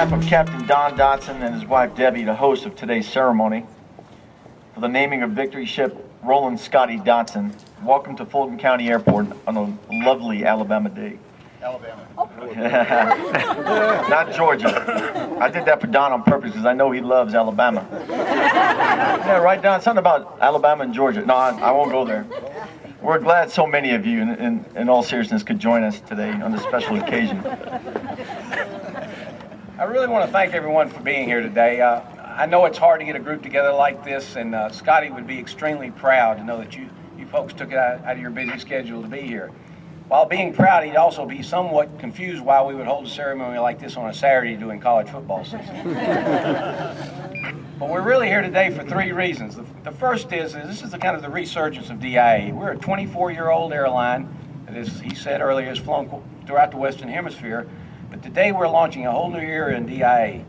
behalf of Captain Don Dotson and his wife Debbie, the host of today's ceremony, for the naming of Victory Ship Roland Scotty Dotson, welcome to Fulton County Airport on a lovely Alabama day. Alabama. Not Georgia. I did that for Don on purpose because I know he loves Alabama. Yeah, right, Don? Something about Alabama and Georgia. No, I won't go there. We're glad so many of you, in all seriousness, could join us today on this special occasion. I really want to thank everyone for being here today. I know it's hard to get a group together like this, and Scotty would be extremely proud to know that you folks took it out of your busy schedule to be here. While being proud, he'd also be somewhat confused why we would hold a ceremony like this on a Saturday during college football season. But we're really here today for three reasons. The first is this is the kind of the resurgence of DIA. We're a 24-year-old airline that, as he said earlier, has flown throughout the Western Hemisphere. But today we're launching a whole new era in DIA.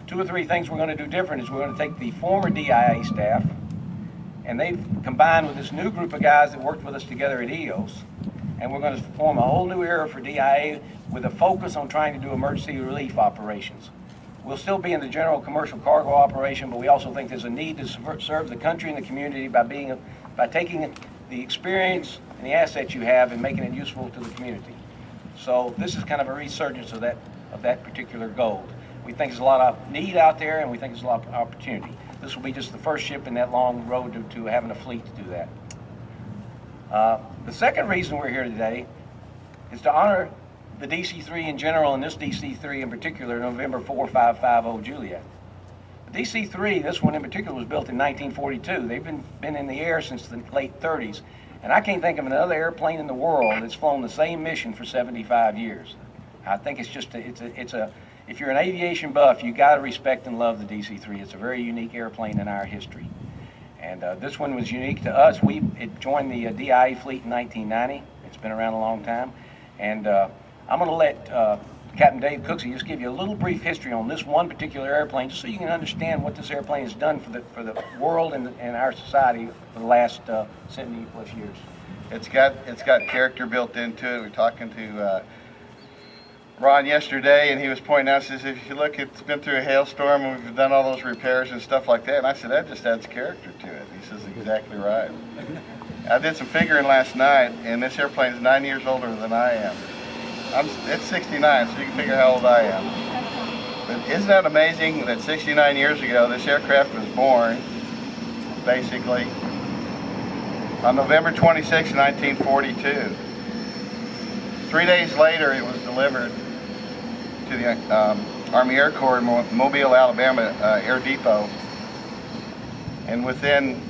Two or three things we're going to do different is we're going to take the former DIA staff, and they've combined with this new group of guys that worked with us together at EOS, and we're going to form a whole new era for DIA with a focus on trying to do emergency relief operations. We'll still be in the general commercial cargo operation, but we also think there's a need to serve the country and the community by taking the experience and the assets you have and making it useful to the community. So this is kind of a resurgence of that particular goal. We think there's a lot of need out there, and we think there's a lot of opportunity. This will be just the first ship in that long road to having a fleet to do that. The second reason we're here today is to honor the DC-3 in general, and this DC-3 in particular, November 4550 Juliet. The DC-3, this one in particular, was built in 1942. They've been in the air since the late 30s, and I can't think of another airplane in the world that's flown the same mission for 75 years. I think it's just if you're an aviation buff, you got to respect and love the DC-3. It's a very unique airplane in our history. And this one was unique to us. It joined the DIA fleet in 1990. It's been around a long time. And I'm going to let Captain Dave Cooksey just give you a little brief history on this one particular airplane, just so you can understand what this airplane has done for the world and our society for the last 70-plus years. It's got character built into it. We're talking to Ron yesterday, and he was pointing out, says, if you look, it's been through a hailstorm, and we've done all those repairs and stuff like that. And I said, that just adds character to it. He says, exactly right. I did some figuring last night, and this airplane is 9 years older than I am. It's 69, so you can figure how old I am. But isn't that amazing that 69 years ago, this aircraft was born, basically, on November 26, 1942. 3 days later, it was delivered to the Army Air Corps in Mobile, Alabama Air Depot. And within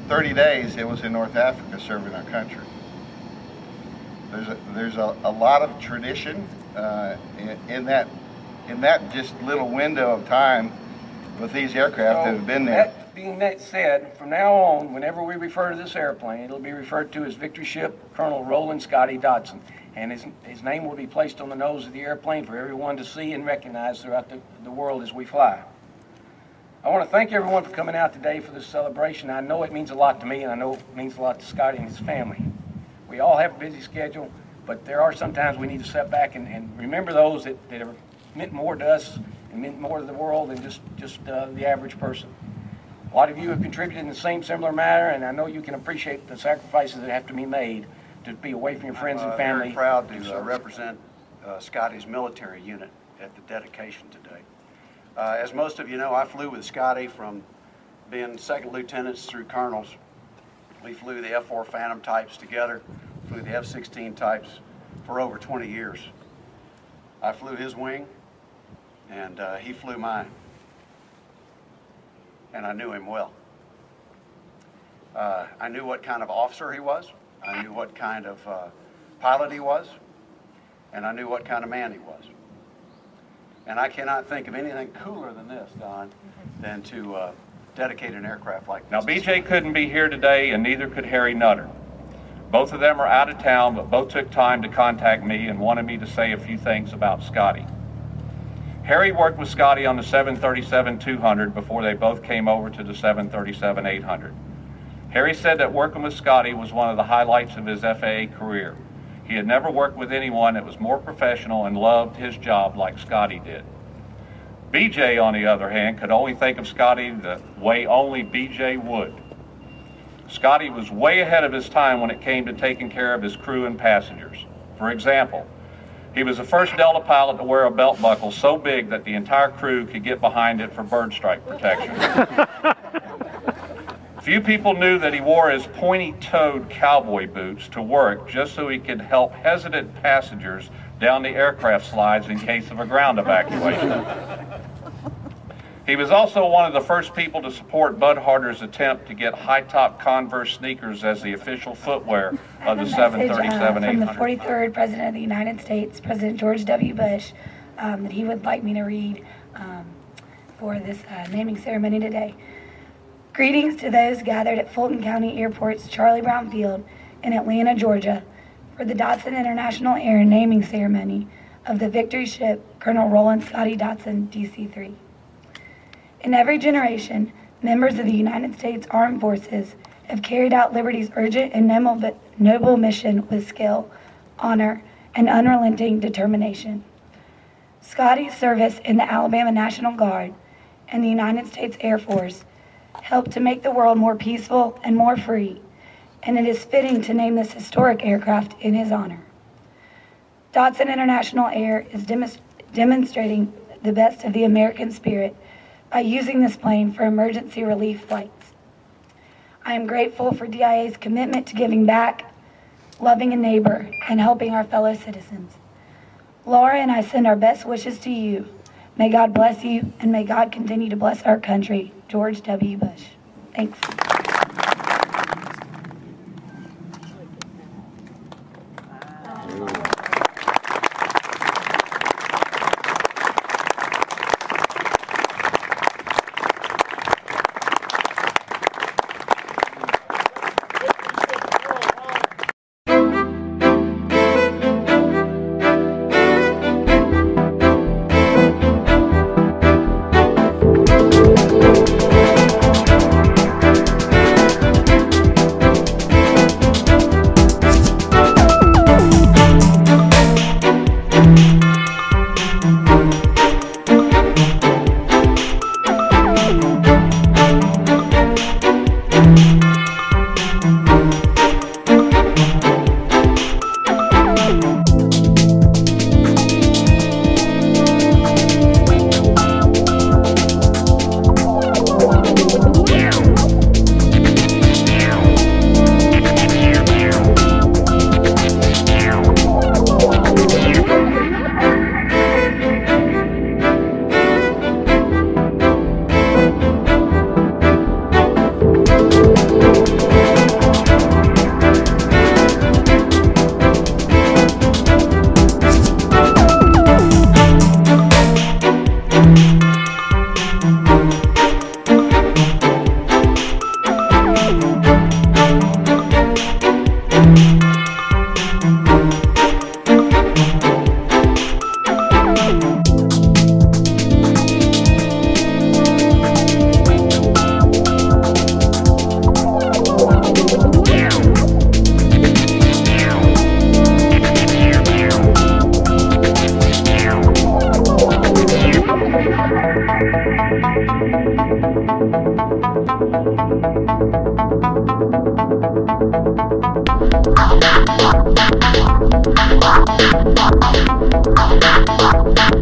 30 days, it was in North Africa serving our country. There's a lot of tradition in that just little window of time with these aircraft that have been there. That being that said, from now on, whenever we refer to this airplane, it'll be referred to as Victory Ship Colonel Roland Scotty Dotson. And his name will be placed on the nose of the airplane for everyone to see and recognize throughout the world as we fly. I want to thank everyone for coming out today for this celebration. I know it means a lot to me, and I know it means a lot to Scotty and his family. We all have a busy schedule, but there are sometimes we need to step back and remember those that have meant more to us and meant more to the world than just the average person. A lot of you have contributed in the same similar manner, and I know you can appreciate the sacrifices that have to be made to be away from your friends and family. I'm very proud to represent Scotty's military unit at the dedication today. As most of you know, I flew with Scotty from being second lieutenants through colonels. We flew the F-4 Phantom types together, flew the F-16 types for over 20 years. I flew his wing, and he flew mine. And I knew him well. I knew what kind of officer he was. I knew what kind of pilot he was. And I knew what kind of man he was. And I cannot think of anything cooler than this, Don, than to dedicate an aircraft like this. Now, BJ couldn't be here today, and neither could Harry Nutter. Both of them are out of town, but both took time to contact me and wanted me to say a few things about Scotty. Harry worked with Scotty on the 737-200 before they both came over to the 737-800. Harry said that working with Scotty was one of the highlights of his FAA career. He had never worked with anyone that was more professional and loved his job like Scotty did. BJ, on the other hand, could only think of Scotty the way only BJ would. Scotty was way ahead of his time when it came to taking care of his crew and passengers. For example, he was the first Delta pilot to wear a belt buckle so big that the entire crew could get behind it for bird strike protection. Few people knew that he wore his pointy-toed cowboy boots to work just so he could help hesitant passengers down the aircraft slides in case of a ground evacuation. He was also one of the first people to support Bud Harder's attempt to get high-top Converse sneakers as the official footwear of the 737-800. From the 43rd President of the United States, President George W. Bush, that he would like me to read for this naming ceremony today. Greetings to those gathered at Fulton County Airport's Charlie Brown Field in Atlanta, Georgia, for the Dotson International Air naming ceremony of the Victory ship Colonel Roland Scotty Dotson, DC-3. In every generation, members of the United States Armed Forces have carried out liberty's urgent and noble mission with skill, honor, and unrelenting determination. Scotty's service in the Alabama National Guard and the United States Air Force helped to make the world more peaceful and more free, and it is fitting to name this historic aircraft in his honor. Dotson International Air is demonstrating the best of the American spirit by using this plane for emergency relief flights. I am grateful for DIA's commitment to giving back, loving a neighbor, and helping our fellow citizens. Laura and I send our best wishes to you. May God bless you, and may God continue to bless our country. George W. Bush. Thanks.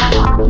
Thank you.